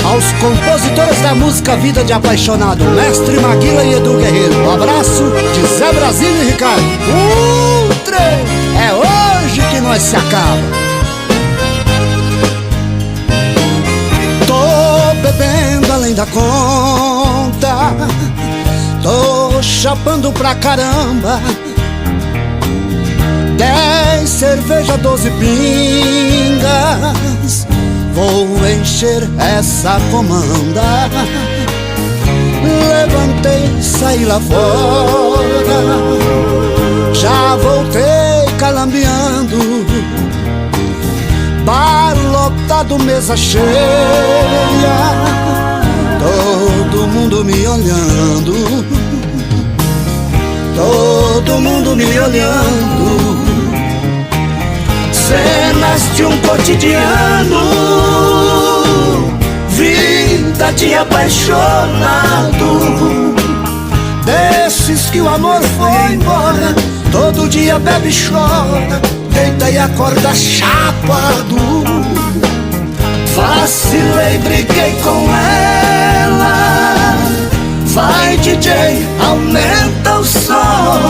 Aos compositores da música Vida de Apaixonado, Mestre Maguila e Edu Guerreiro, um abraço de Zé Brasília e Ricardo. É hoje que nós se acaba. Tô bebendo além da conta, tô chapando pra caramba. 10 cerveja, 12 pingas, vou encher essa comanda. Levantei, saí lá fora, já voltei calambeando. Bar lotado, mesa cheia, todo mundo me olhando, todo mundo me olhando. Cenas de um cotidiano, vida de apaixonado, desses que o amor foi embora. Todo dia bebe e chora, deita e acorda chapado. Vacilei, briguei com ela, vai DJ, aumenta o som.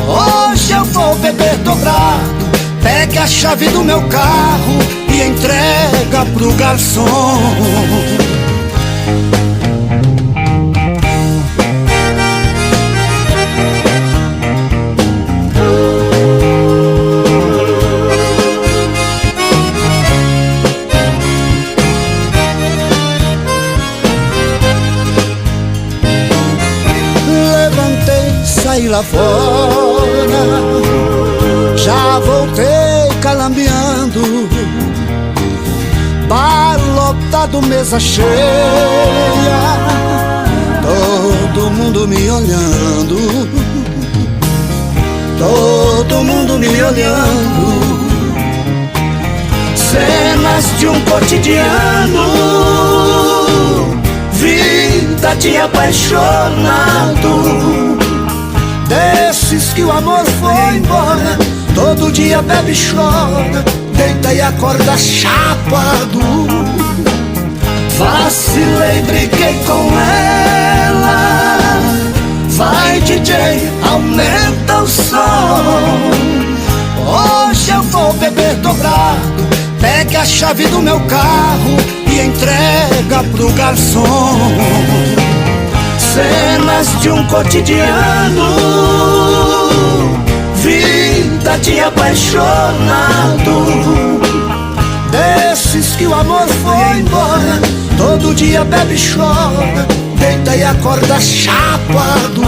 Hoje eu vou beber dobrado, pegue a chave do meu carro e entrega pro garçom. Levantei, saí lá fora, já voltei calambeando. Bar lotado, mesa cheia, todo mundo me olhando, todo mundo me olhando. Cenas de um cotidiano, vida de apaixonado, desses que o amor foi embora. Todo dia bebe e chora, deita e acorda chapado. Vacilei, briguei com ela, vai DJ, aumenta o som. Hoje eu vou beber dobrado, pegue a chave do meu carro e entrega pro garçom. Cenas de um cotidiano, vida de apaixonado, desses que o amor foi embora. Todo dia bebe e chora, deita e acorda chapado.